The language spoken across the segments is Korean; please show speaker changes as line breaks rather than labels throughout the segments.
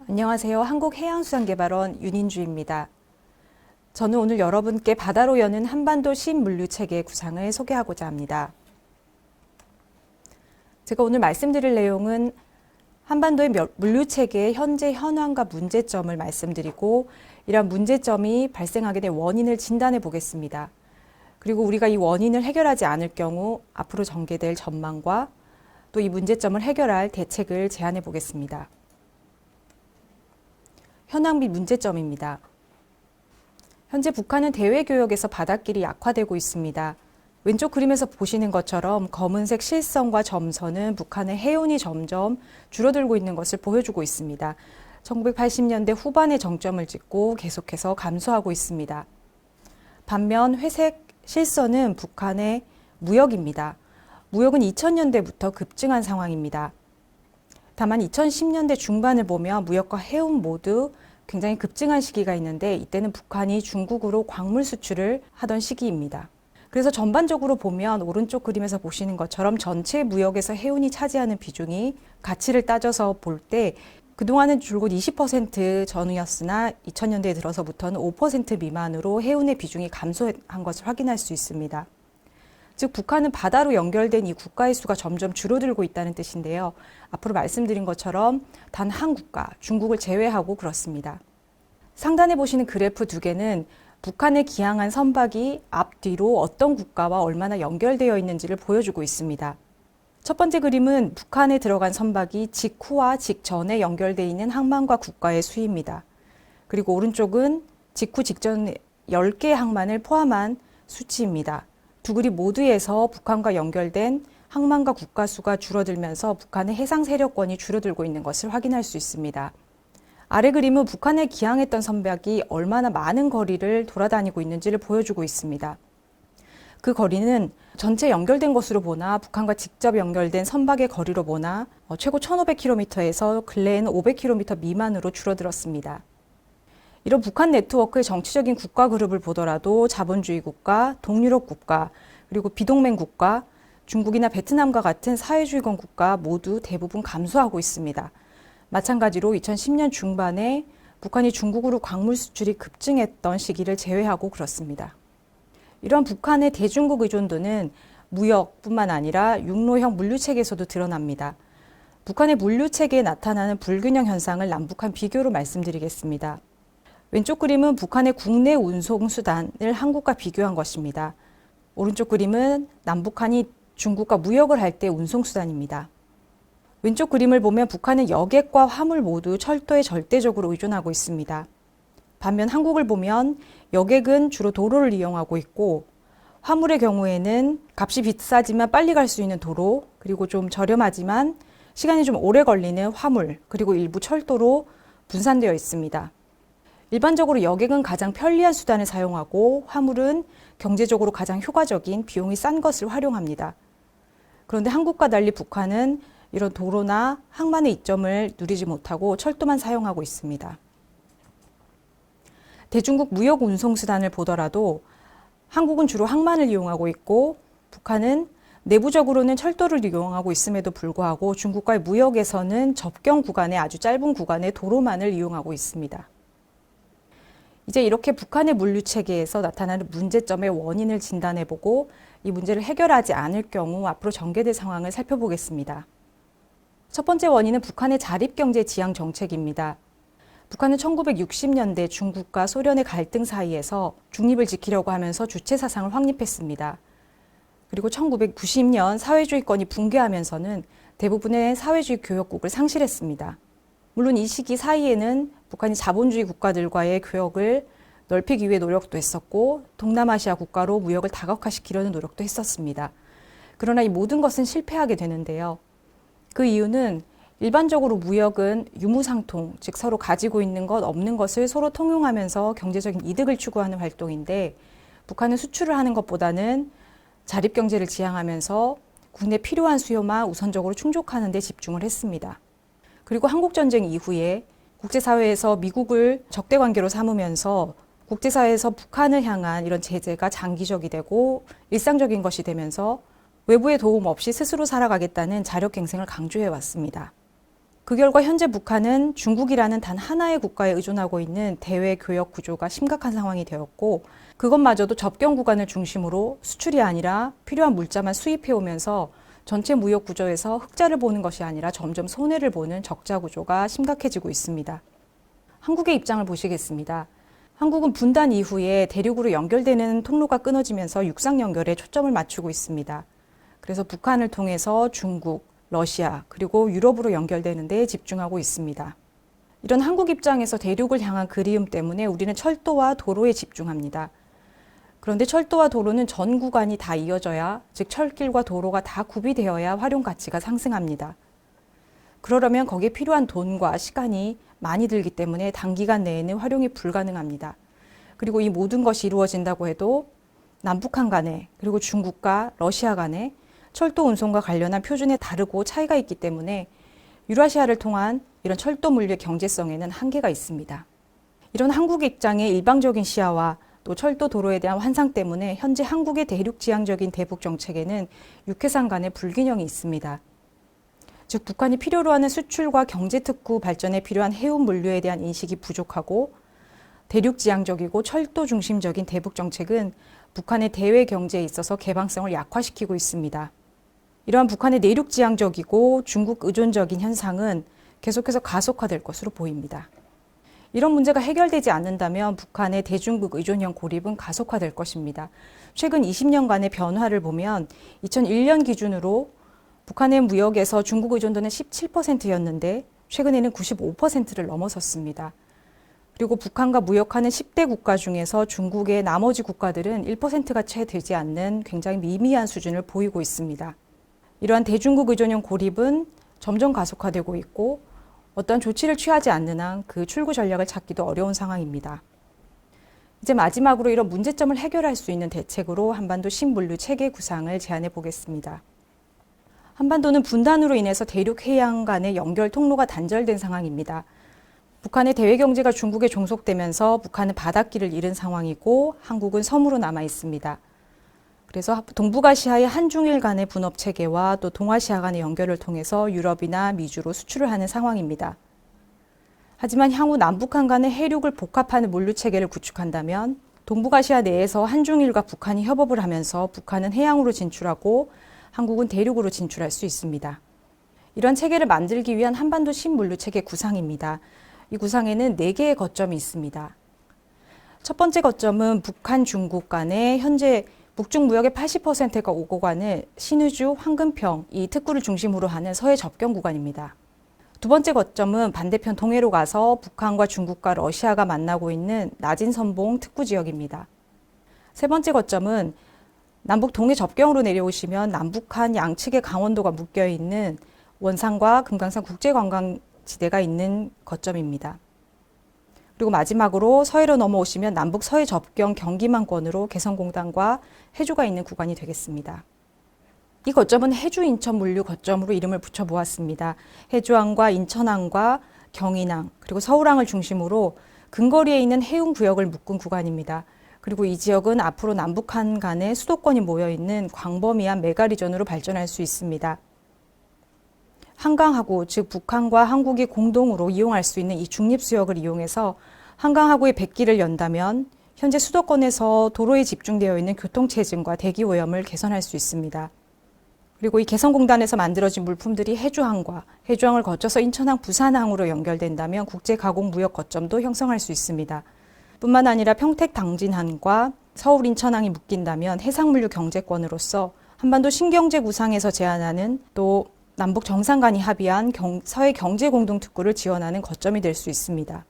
안녕하세요. 한국해양수산개발원 윤인주입니다. 저는 오늘 여러분께 바다로 여는 한반도 신물류체계 구상을 소개하고자 합니다. 제가 오늘 말씀드릴 내용은 한반도의 물류체계의 현재 현황과 문제점을 말씀드리고 이러한 문제점이 발생하게 된 원인을 진단해 보겠습니다. 그리고 우리가 이 원인을 해결하지 않을 경우 앞으로 전개될 전망과 또 이 문제점을 해결할 대책을 제안해 보겠습니다. 현황 및 문제점입니다. 현재 북한은 대외교역에서 바닷길이 약화되고 있습니다. 왼쪽 그림에서 보시는 것처럼 검은색 실선과 점선은 북한의 해운이 점점 줄어들고 있는 것을 보여주고 있습니다. 1980년대 후반에 정점을 찍고 계속해서 감소하고 있습니다. 반면 회색 실선은 북한의 무역입니다. 무역은 2000년대부터 급증한 상황입니다. 다만 2010년대 중반을 보면 무역과 해운 모두 굉장히 급증한 시기가 있는데 이때는 북한이 중국으로 광물 수출을 하던 시기입니다. 그래서 전반적으로 보면 오른쪽 그림에서 보시는 것처럼 전체 무역에서 해운이 차지하는 비중이 가치를 따져서 볼 때 그동안은 줄곧 20% 전후였으나 2000년대에 들어서부터는 5% 미만으로 해운의 비중이 감소한 것을 확인할 수 있습니다. 즉 북한은 바다로 연결된 이 국가의 수가 점점 줄어들고 있다는 뜻인데요. 앞으로 말씀드린 것처럼 단 한 국가, 중국을 제외하고 그렇습니다. 상단에 보시는 그래프 두 개는 북한에 기항한 선박이 앞뒤로 어떤 국가와 얼마나 연결되어 있는지를 보여주고 있습니다. 첫 번째 그림은 북한에 들어간 선박이 직후와 직전에 연결되어 있는 항만과 국가의 수입니다. 그리고 오른쪽은 직후 직전 10개의 항만을 포함한 수치입니다. 두 그림 모두에서 북한과 연결된 항만과 국가 수가 줄어들면서 북한의 해상 세력권이 줄어들고 있는 것을 확인할 수 있습니다. 아래 그림은 북한에 기항했던 선박이 얼마나 많은 거리를 돌아다니고 있는지를 보여주고 있습니다. 그 거리는 전체 연결된 것으로 보나 북한과 직접 연결된 선박의 거리로 보나 최고 1500km에서 근래에는 500km 미만으로 줄어들었습니다. 이런 북한 네트워크의 정치적인 국가 그룹을 보더라도 자본주의 국가, 동유럽 국가, 그리고 비동맹 국가, 중국이나 베트남과 같은 사회주의권 국가 모두 대부분 감소하고 있습니다. 마찬가지로 2010년 중반에 북한이 중국으로 광물 수출이 급증했던 시기를 제외하고 그렇습니다. 이런 북한의 대중국 의존도는 무역뿐만 아니라 육로형 물류체계에서도 드러납니다. 북한의 물류체계에 나타나는 불균형 현상을 남북한 비교로 말씀드리겠습니다. 왼쪽 그림은 북한의 국내 운송수단을 한국과 비교한 것입니다. 오른쪽 그림은 남북한이 중국과 무역을 할 때 운송수단입니다. 왼쪽 그림을 보면 북한은 여객과 화물 모두 철도에 절대적으로 의존하고 있습니다. 반면 한국을 보면 여객은 주로 도로를 이용하고 있고 화물의 경우에는 값이 비싸지만 빨리 갈 수 있는 도로, 그리고 좀 저렴하지만 시간이 좀 오래 걸리는 화물, 그리고 일부 철도로 분산되어 있습니다. 일반적으로 여객은 가장 편리한 수단을 사용하고 화물은 경제적으로 가장 효과적인 비용이 싼 것을 활용합니다. 그런데 한국과 달리 북한은 이런 도로나 항만의 이점을 누리지 못하고 철도만 사용하고 있습니다. 대중국 무역 운송수단을 보더라도 한국은 주로 항만을 이용하고 있고 북한은 내부적으로는 철도를 이용하고 있음에도 불구하고 중국과의 무역에서는 접경 구간의 아주 짧은 구간의 도로만을 이용하고 있습니다. 이제 이렇게 북한의 물류체계에서 나타나는 문제점의 원인을 진단해보고 이 문제를 해결하지 않을 경우 앞으로 전개될 상황을 살펴보겠습니다. 첫 번째 원인은 북한의 자립경제 지향 정책입니다. 북한은 1960년대 중국과 소련의 갈등 사이에서 중립을 지키려고 하면서 주체 사상을 확립했습니다. 그리고 1990년 사회주의권이 붕괴하면서는 대부분의 사회주의 교역국을 상실했습니다. 물론 이 시기 사이에는 북한이 자본주의 국가들과의 교역을 넓히기 위해 노력도 했었고 동남아시아 국가로 무역을 다각화시키려는 노력도 했었습니다. 그러나 이 모든 것은 실패하게 되는데요. 그 이유는 일반적으로 무역은 유무상통, 즉 서로 가지고 있는 것, 없는 것을 서로 통용하면서 경제적인 이득을 추구하는 활동인데 북한은 수출을 하는 것보다는 자립경제를 지향하면서 국내 필요한 수요만 우선적으로 충족하는 데 집중을 했습니다. 그리고 한국전쟁 이후에 국제사회에서 미국을 적대관계로 삼으면서 국제사회에서 북한을 향한 이런 제재가 장기적이 되고 일상적인 것이 되면서 외부의 도움 없이 스스로 살아가겠다는 자력갱생을 강조해 왔습니다. 그 결과 현재 북한은 중국이라는 단 하나의 국가에 의존하고 있는 대외 교역 구조가 심각한 상황이 되었고, 그것마저도 접경 구간을 중심으로 수출이 아니라 필요한 물자만 수입해 오면서 전체 무역 구조에서 흑자를 보는 것이 아니라 점점 손해를 보는 적자 구조가 심각해지고 있습니다. 한국의 입장을 보시겠습니다. 한국은 분단 이후에 대륙으로 연결되는 통로가 끊어지면서 육상 연결에 초점을 맞추고 있습니다. 그래서 북한을 통해서 중국, 러시아, 그리고 유럽으로 연결되는 데 집중하고 있습니다. 이런 한국 입장에서 대륙을 향한 그리움 때문에 우리는 철도와 도로에 집중합니다. 그런데 철도와 도로는 전 구간이 다 이어져야, 즉 철길과 도로가 다 구비되어야 활용 가치가 상승합니다. 그러려면 거기에 필요한 돈과 시간이 많이 들기 때문에 단기간 내에는 활용이 불가능합니다. 그리고 이 모든 것이 이루어진다고 해도 남북한 간에, 그리고 중국과 러시아 간에 철도 운송과 관련한 표준에 다르고 차이가 있기 때문에 유라시아를 통한 이런 철도 물류의 경제성에는 한계가 있습니다. 이런 한국의 입장의 일방적인 시야와 또 철도 도로에 대한 환상 때문에 현재 한국의 대륙지향적인 대북 정책에는 육해상 간의 불균형이 있습니다. 즉 북한이 필요로 하는 수출과 경제특구 발전에 필요한 해운 물류에 대한 인식이 부족하고, 대륙지향적이고 철도 중심적인 대북 정책은 북한의 대외 경제에 있어서 개방성을 약화시키고 있습니다. 이러한 북한의 내륙지향적이고 중국 의존적인 현상은 계속해서 가속화될 것으로 보입니다. 이런 문제가 해결되지 않는다면 북한의 대중국 의존형 고립은 가속화될 것입니다. 최근 20년간의 변화를 보면 2001년 기준으로 북한의 무역에서 중국 의존도는 17%였는데 최근에는 95%를 넘어섰습니다. 그리고 북한과 무역하는 10대 국가 중에서 중국의 나머지 국가들은 1%가 채 되지 않는 굉장히 미미한 수준을 보이고 있습니다. 이러한 대중국 의존형 고립은 점점 가속화되고 있고 어떤 조치를 취하지 않는 한 그 출구 전략을 찾기도 어려운 상황입니다. 이제 마지막으로 이런 문제점을 해결할 수 있는 대책으로 한반도 신물류 체계 구상을 제안해 보겠습니다. 한반도는 분단으로 인해서 대륙 해양 간의 연결 통로가 단절된 상황입니다. 북한의 대외 경제가 중국에 종속되면서 북한은 바닷길을 잃은 상황이고 한국은 섬으로 남아 있습니다. 그래서 동북아시아의 한중일 간의 분업 체계와 또 동아시아 간의 연결을 통해서 유럽이나 미주로 수출을 하는 상황입니다. 하지만 향후 남북한 간의 해륙을 복합하는 물류 체계를 구축한다면 동북아시아 내에서 한중일과 북한이 협업을 하면서 북한은 해양으로 진출하고 한국은 대륙으로 진출할 수 있습니다. 이런 체계를 만들기 위한 한반도 신물류 체계 구상입니다. 이 구상에는 4개의 거점이 있습니다. 첫 번째 거점은 북한, 중국 간의 현재 북중 무역의 80%가 오고 가는 신의주, 황금평 이 특구를 중심으로 하는 서해 접경 구간입니다. 두 번째 거점은 반대편 동해로 가서 북한과 중국과 러시아가 만나고 있는 나진선봉 특구 지역입니다. 세 번째 거점은 남북 동해 접경으로 내려오시면 남북한 양측의 강원도가 묶여있는 원산과 금강산 국제관광지대가 있는 거점입니다. 그리고 마지막으로 서해로 넘어오시면 남북 서해 접경 경기만권으로 개성공단과 해주가 있는 구간이 되겠습니다. 이 거점은 해주 인천 물류 거점으로 이름을 붙여보았습니다. 해주항과 인천항과 경인항 그리고 서울항을 중심으로 근거리에 있는 해운 구역을 묶은 구간입니다. 그리고 이 지역은 앞으로 남북한 간의 수도권이 모여있는 광범위한 메가리전으로 발전할 수 있습니다. 한강하구, 즉 북한과 한국이 공동으로 이용할 수 있는 이 중립수역을 이용해서 한강하구의 백기를 연다면 현재 수도권에서 도로에 집중되어 있는 교통체증과 대기오염을 개선할 수 있습니다. 그리고 이 개성공단에서 만들어진 물품들이 해주항과 해주항을 거쳐서 인천항, 부산항으로 연결된다면 국제가공무역 거점도 형성할 수 있습니다. 뿐만 아니라 평택 당진항과 서울 인천항이 묶인다면 해상물류 경제권으로서 한반도 신경제 구상에서 제안하는 또 남북 정상 간이 합의한 서해 경제공동특구를 지원하는 거점이 될 수 있습니다.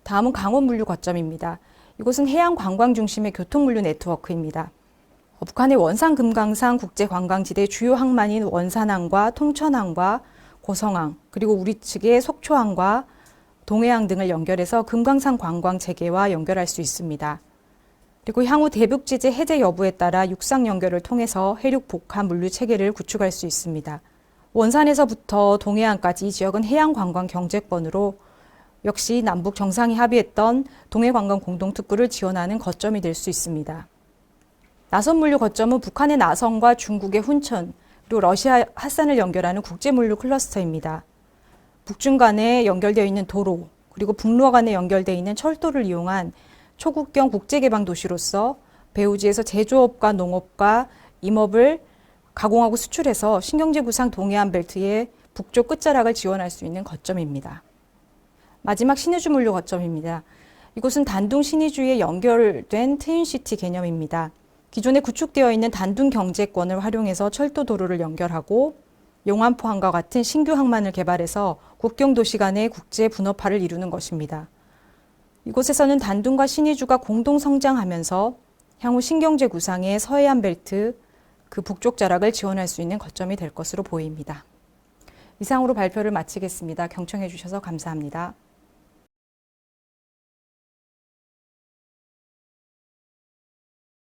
다음은 강원물류 거점입니다. 이곳은 해양 관광 중심의 교통물류 네트워크입니다. 북한의 원산 금강산 국제관광지대 주요 항만인 원산항과 통천항과 고성항, 그리고 우리 측의 속초항과 동해항 등을 연결해서 금강산 관광 체계와 연결할 수 있습니다. 그리고 향후 대북제재 해제 여부에 따라 육상 연결을 통해서 해륙 복합 물류 체계를 구축할 수 있습니다. 원산에서부터 동해안까지 이 지역은 해양 관광 경제권으로 역시 남북 정상이 합의했던 동해관광 공동특구를 지원하는 거점이 될 수 있습니다. 나선물류 거점은 북한의 나선과 중국의 훈천, 그리고 러시아 핫산을 연결하는 국제물류 클러스터입니다. 북중 간에 연결되어 있는 도로, 그리고 북러 간에 연결되어 있는 철도를 이용한 초국경 국제개방 도시로서 배후지에서 제조업과 농업과 임업을 가공하고 수출해서 신경제 구상 동해안 벨트의 북쪽 끝자락을 지원할 수 있는 거점입니다. 마지막 신의주 물류 거점입니다. 이곳은 단둥 신의주에 연결된 트윈시티 개념입니다. 기존에 구축되어 있는 단둥 경제권을 활용해서 철도 도로를 연결하고 용안포항과 같은 신규 항만을 개발해서 국경 도시 간의 국제 분업화를 이루는 것입니다. 이곳에서는 단둥과 신의주가 공동 성장하면서 향후 신경제 구상의 서해안 벨트, 그 북쪽 자락을 지원할 수 있는 거점이 될 것으로 보입니다. 이상으로 발표를 마치겠습니다. 경청해 주셔서 감사합니다.